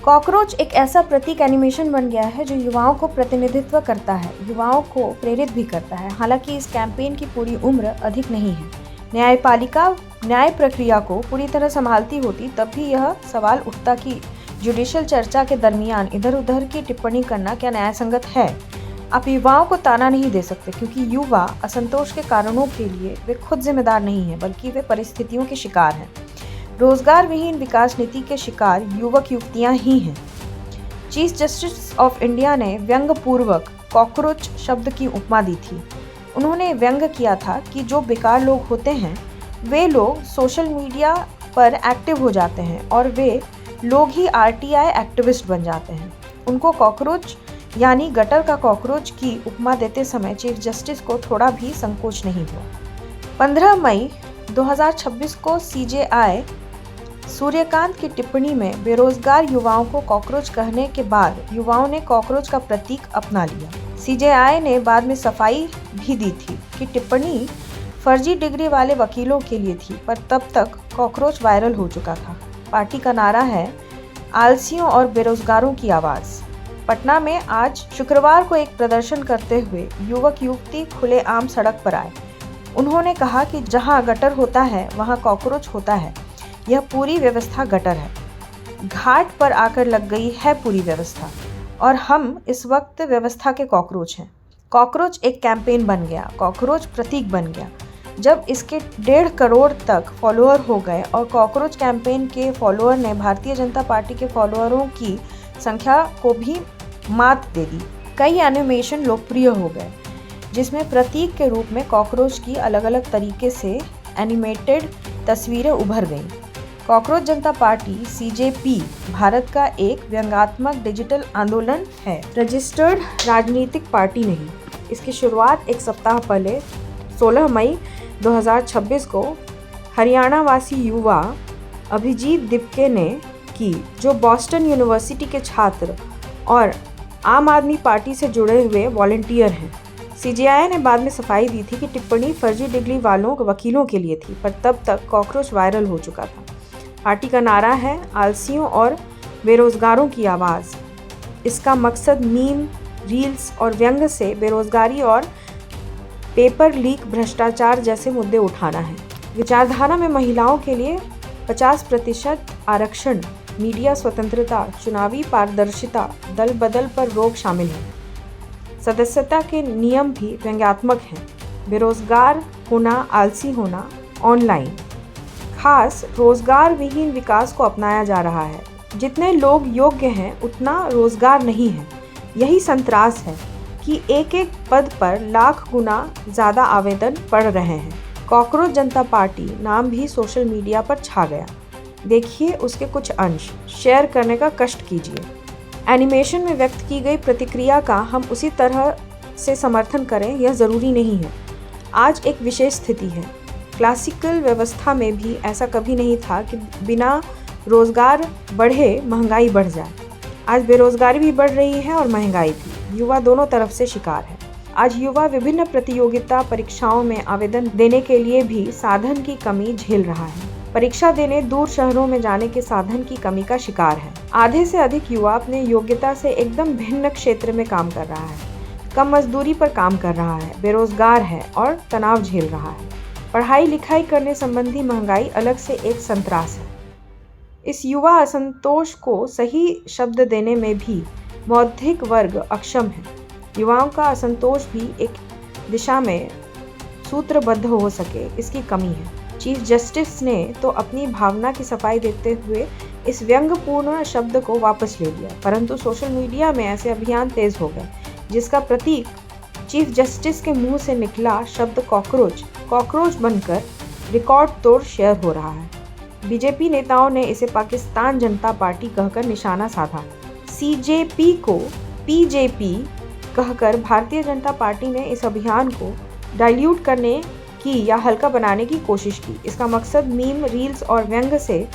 Cockroach एक ऐसा प्रतीक animation बन गया है जो युवाओं को प्रतिनिधित्व करता है, युवाओं को प्रेरित भी करता है। हालांकि इस कैंपेन की पूरी उम्र अधिक नहीं है। न्यायपालिका न्याय प्रक्रिया को पूरी तरह संभालती होती तब भी यह सवाल उठता कि जुडिशियल चर्चा के दरमियान इधर-उधर की टिप्पणी करना क्या न्यायसंगत है। आप युवाओं को ताना नहीं दे सकते क्योंकि युवा असंतोष के कारणों के लिए वे खुद जिम्मेदार नहीं हैं, बल्कि वे परिस्थितियों के शिकार हैं। रोजगार विहीन विकास नीति के शिकार युवक युवतियां ही हैं। चीफ जस्टिस ऑफ इंडिया ने व्यंग पूर्वक कॉकरोच शब्द की उपमा दी थी। उन्होंने व्यंग किया था कि जो बेकार लोग होते हैं वे लोग सोशल मीडिया पर एक्टिव हो जाते हैं और वे लोग ही आरटीआई एक्टिविस्ट बन जाते हैं। उनको कॉकरोच यानी गटर का कॉकरोच की उपमा देते समय चीफ जस्टिस को थोड़ा भी संकोच नहीं हुआ। 15 मई 2026 को सीजेआई सूर्यकांत की टिप्पणी में बेरोजगार युवाओं को कॉकरोच कहने के बाद युवाओं ने कॉकरोच का प्रतीक अपना लिया। सीजेआई ने बाद में सफाई भी दी थी कि टिप्पणी फर्जी डिग्री वाले वकीलों के लिए थी, पर तब तक कॉकरोच वायरल हो चुका था। पार्टी का नारा है आलसियों और बेरोजगारों की आवाज़। पटना में आज शुक्रवार को एक प्रदर्शन करते हुए युवक युवती खुलेआम सड़क पर आए। उन्होंने कहा कि जहां गटर होता है वहां कॉकरोच होता है। यह पूरी व्यवस्था गटर है। घाट पर आकर लग गई है पूरी व्यवस्था और हम इस वक्त व्यवस्था के कॉकरोच हैं। कॉकरोच एक कैंपेन बन गया, कॉकरोच प्रतीक बन गया। जब इसके 1.5 करोड़ तक फॉलोअर हो गए और कॉकरोच कैंपेन के फॉलोअर ने भारतीय जनता पार्टी के फॉलोअरों की संख्या को भी मात दे दी। कई एनिमेशन लोकप्रिय हो गए जिसमें प्रतीक के रूप में कॉकरोच की अलग अलग तरीके से एनिमेटेड तस्वीरें उभर गईं। कॉकरोच जनता पार्टी सीजेपी भारत का एक व्यंग्यात्मक डिजिटल आंदोलन है, रजिस्टर्ड राजनीतिक पार्टी नहीं। इसकी शुरुआत एक सप्ताह पहले 16 मई 2026 को हरियाणा वासी युवा अभिजीत दिपके ने की, जो बॉस्टन यूनिवर्सिटी के छात्र और आम आदमी पार्टी से जुड़े हुए वॉलंटियर हैं। सीजेआई ने बाद में सफाई दी थी कि टिप्पणी फर्जी डिग्री वालों वकीलों के लिए थी, पर तब तक कॉकरोच वायरल हो चुका था। पार्टी का नारा है आलसियों और बेरोजगारों की आवाज़। इसका मकसद मीम, रील्स और व्यंग से बेरोजगारी और पेपर लीक भ्रष्टाचार जैसे मुद्दे उठाना है। विचारधारा में महिलाओं के लिए 50% आरक्षण, मीडिया स्वतंत्रता, चुनावी पारदर्शिता, दल बदल पर रोक शामिल है। सदस्यता के नियम भी व्यंग्यात्मक हैं। बेरोजगार होना, आलसी होना, ऑनलाइन। खास रोजगार विहीन विकास को अपनाया जा रहा है। जितने लोग योग्य हैं उतना रोजगार नहीं है। यही संतरास है कि एक एक पद पर लाख गुना ज़्यादा आवेदन पड़ रहे हैं। कॉकरोच जनता पार्टी नाम भी सोशल मीडिया पर छा गया। देखिए उसके कुछ अंश, शेयर करने का कष्ट कीजिए। एनिमेशन में व्यक्त की गई प्रतिक्रिया का हम उसी तरह से समर्थन करें यह ज़रूरी नहीं है। आज एक विशेष स्थिति है। क्लासिकल व्यवस्था में भी ऐसा कभी नहीं था कि बिना रोजगार बढ़े महंगाई बढ़ जाए। आज बेरोजगारी भी बढ़ रही है और महंगाई भी। युवा दोनों तरफ से शिकार है। आज युवा विभिन्न प्रतियोगिता परीक्षाओं में आवेदन देने के लिए भी साधन की कमी झेल रहा है। परीक्षा देने दूर शहरों में जाने के साधन की कमी का शिकार है। आधे से अधिक युवा अपने योग्यता से एकदम भिन्न क्षेत्र में काम कर रहा है। कम मजदूरी पर काम कर रहा है, बेरोजगार है और तनाव झेल रहा है। पढ़ाई लिखाई करने संबंधी महंगाई अलग से एक संतरास है। इस युवा असंतोष को सही शब्द देने में भी बौद्धिक वर्ग अक्षम है। युवाओं का असंतोष भी एक दिशा में सूत्रबद्ध हो सके, इसकी कमी है। चीफ जस्टिस ने तो अपनी भावना की सफाई देते हुए इस व्यंग्यपूर्ण शब्द को वापस ले लिया, परंतु सोशल मीडिया में ऐसे अभियान तेज हो गए जिसका प्रतीक चीफ जस्टिस के मुंह से निकला शब्द कॉकरोच बनकर रिकॉर्ड तोड़ शेयर हो रहा है। बीजेपी नेताओं ने इसे पाकिस्तान जनता पार्टी कहकर निशाना साधा। सीजेपी को पीजेपी कहकर भारतीय जनता पार्टी ने इस अभियान को डाइल्यूट करने की या हल्का बनाने की कोशिश की। इसका मकसद मीम, रील्स और व्यंग से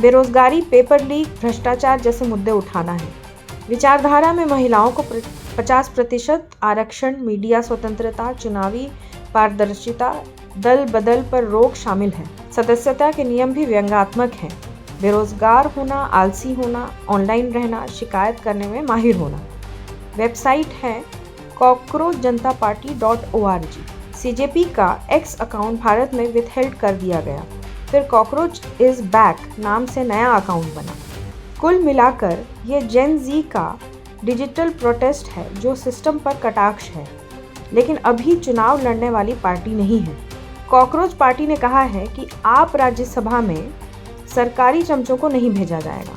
बेरोजगारी, पेपर लीक, भ्रष्टाचार जैसे मुद्दे उठाना है। विचारधारा में महिलाओं को 50% आरक्षण, मीडिया स्वतंत्रता, चुनावी पारदर्शिता, दल बदल पर रोक शामिल है। सदस्यता के नियम भी व्यंग्यात्मक हैं। बेरोजगार होना, आलसी होना, ऑनलाइन रहना, शिकायत करने में माहिर होना। वेबसाइट है cockroachjntaparty.org। सीजेपी का एक्स अकाउंट भारत में विथहेल्ड कर दिया गया। फिर कॉकरोच इज बैक नाम से नया अकाउंट बना। कुल मिलाकर ये जेन जी का डिजिटल प्रोटेस्ट है जो सिस्टम पर कटाक्ष है, लेकिन अभी चुनाव लड़ने वाली पार्टी नहीं है। कॉकरोच पार्टी ने कहा है कि आप राज्यसभा में सरकारी चमचों को नहीं भेजा जाएगा।